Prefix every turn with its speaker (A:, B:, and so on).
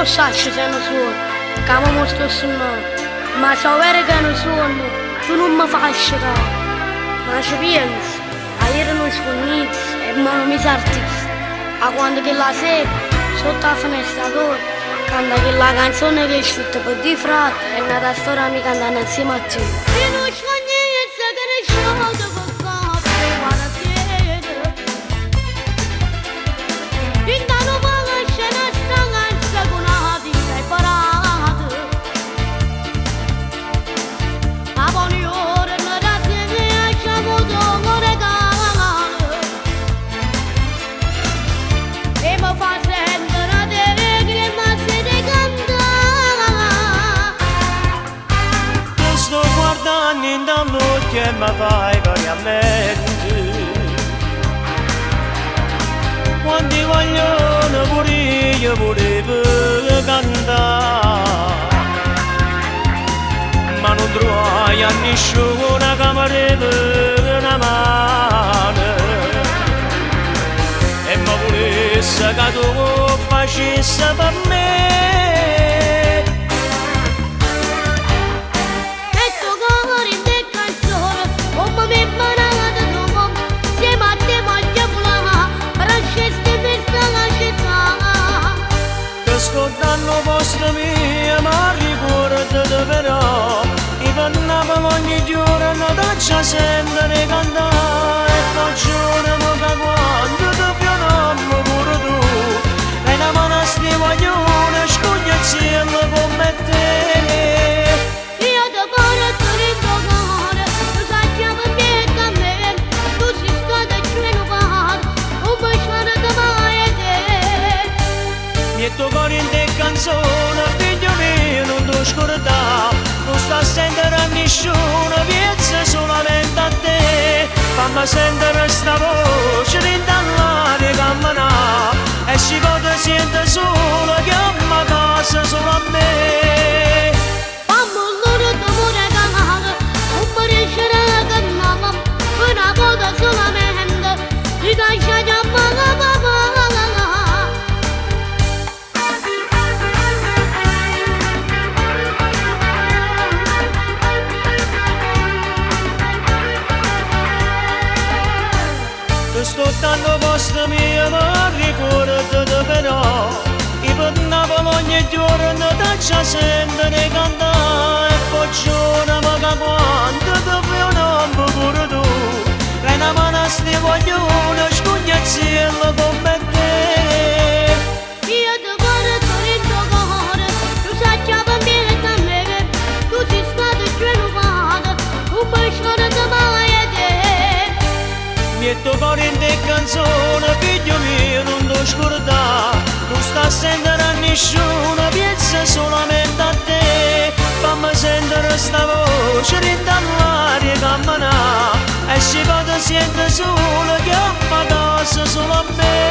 A: non sai se non suono, che mi mostro su no, ma so vero che non suono, tu non mi fai scicare, ma ci pensi, a ieri non suoni e non mi artista, a quando che la sera, sotto la finestra tua, canta che la canzone che è scritta per di frate, è nata storia mi cantano insieme a te.
B: Che mi fai veramente quando vogliono pure io volevo cantare ma non trovai a nessuno che mi deve una mano e mi volesse che tu facessi per me. Danno vostro mio ma ricordate però i pannavamo ogni giorno d'accia sentire cantare e facciamo che quando ti pioniamo pure tu e la mano stivaglione scoglie il cielo come te.
C: Io ti porto in tocare tu sappiamo bene da me tu sei stata rinnovata un bacione da mai e te
B: mi è toccato in te canzone, figlio mio, non ti scordare, non sta a sentire a nessuno, piensa solamente a te. Fammi sentire sta voce rintallare che camminare e si può sentire solo, chiama a casa solo a me.
C: Fammi l'ora d'amore canale, non mi riesce a cantare, una volta solamente, ti lascia chiamare papà.
B: Sto dando posto mio ma ricordate però i pannavamo ogni giorno d'accia sentire cantare e facciamo che quando ti pioniamo pure tu e una mano stivaglione scoglie il cielo come te.
C: Io ti porto in tocare tu sappiamo bene da me tu sei stata rinnovata un bacione da mai e te.
B: Mi è toccato in te canzone, figlio mio, non ti scordare, non sta a sentire a nessuno, pensa solamente a te. Fammi sentire sta voce rintallare camminare e si può sentire solo, chiama a casa solo a me.